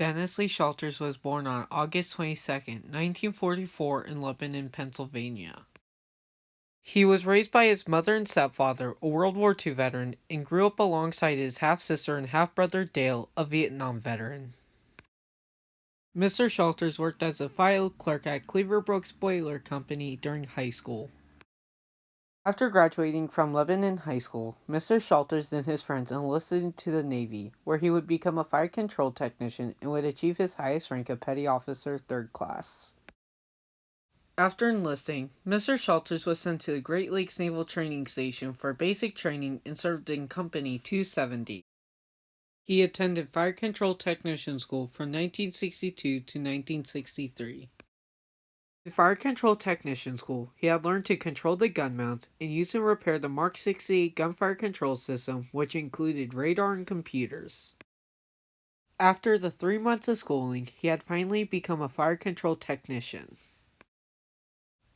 Dennis Lee Shelters was born on August 22nd, 1944 in Lebanon, Pennsylvania. He was raised by his mother and stepfather, a World War II veteran, and grew up alongside his half-sister and half-brother Dale, a Vietnam veteran. Mr. Shelters worked as a file clerk at Cleaver-Brooks Boiler Company during high school. After graduating from Lebanon High School, Mr. Shelters and his friends enlisted into the Navy, where he would become a fire control technician and would achieve his highest rank of Petty Officer 3rd Class. After enlisting, Mr. Shelters was sent to the Great Lakes Naval Training Station for basic training and served in Company 270. He attended Fire Control Technician School from 1962 to 1963. In Fire Control Technician School, he had learned to control the gun mounts and use and repair the Mark 68 gunfire control system, which included radar and computers. After the 3 months of schooling, he had finally become a fire control technician.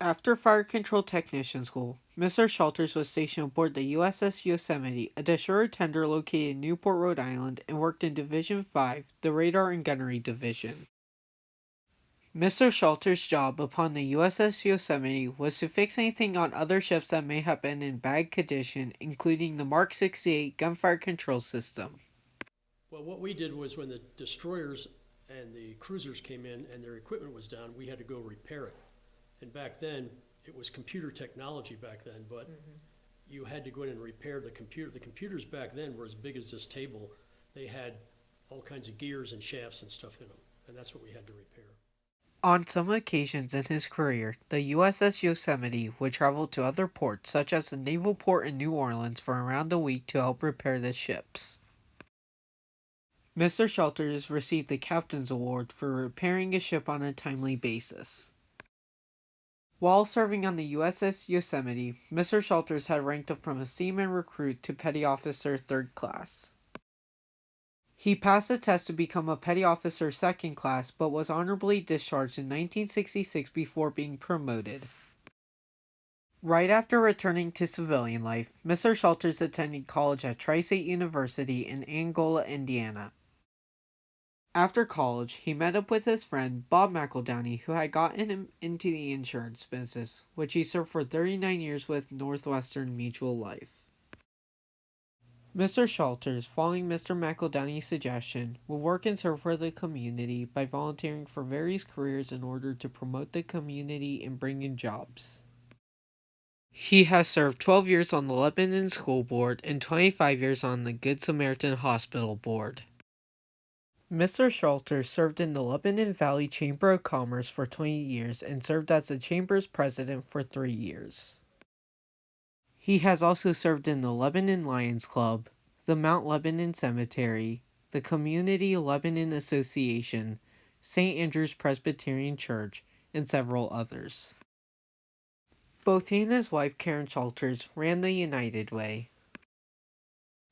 After Fire Control Technician School, Mr. Shelters was stationed aboard the USS Yosemite, a destroyer tender located in Newport, Rhode Island, and worked in Division 5, the Radar and Gunnery Division. Mr. Shelter's job upon the USS Yosemite was to fix anything on other ships that may have been in bad condition, including the Mark 68 gunfire control system. Well, what we did was when the destroyers and the cruisers came in and their equipment was down, we had to go repair it. And back then, it was computer technology back then, but you had to go in and repair the computer. The computers back then were as big as this table. They had all kinds of gears and shafts and stuff in them, and that's what we had to repair. On some occasions in his career, the USS Yosemite would travel to other ports, such as the naval port in New Orleans, for around a week to help repair the ships. Mr. Shelters received the Captain's Award for repairing a ship on a timely basis. While serving on the USS Yosemite, Mr. Shelters had ranked up from a seaman recruit to Petty Officer 3rd Class. He passed the test to become a Petty Officer 2nd Class, but was honorably discharged in 1966 before being promoted. Right after returning to civilian life, Mr. Shelters attended college at Tri-State University in Angola, Indiana. After college, he met up with his friend Bob McEldowney, who had gotten him into the insurance business, which he served for 39 years with Northwestern Mutual Life. Mr. Shelters, following Mr. McEldowney's suggestion, will work and serve for the community by volunteering for various careers in order to promote the community and bring in jobs. He has served 12 years on the Lebanon School Board and 25 years on the Good Samaritan Hospital Board. Mr. Shelters served in the Lebanon Valley Chamber of Commerce for 20 years and served as the Chamber's president for 3 years. He has also served in the Lebanon Lions Club, the Mount Lebanon Cemetery, the Community Lebanon Association, St. Andrew's Presbyterian Church, and several others. Both he and his wife Karen Shelters ran the United Way.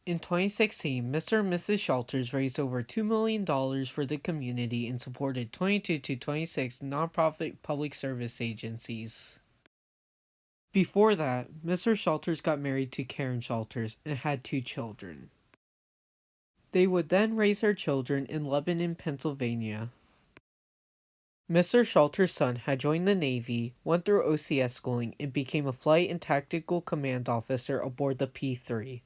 In 2016, Mr. and Mrs. Shelters raised over $2 million for the community and supported 22 to 26 nonprofit public service agencies. Before that, Mr. Shelters got married to Karen Shelters and had 2 children. They would then raise their children in Lebanon, Pennsylvania. Mr. Shelters' son had joined the Navy, went through OCS schooling, and became a flight and tactical command officer aboard the P-3.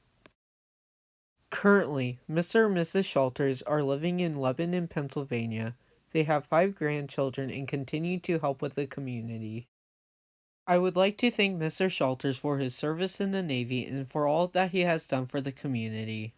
Currently, Mr. and Mrs. Shelters are living in Lebanon, Pennsylvania. They have 5 grandchildren and continue to help with the community. I would like to thank Mr. Shelters for his service in the Navy and for all that he has done for the community.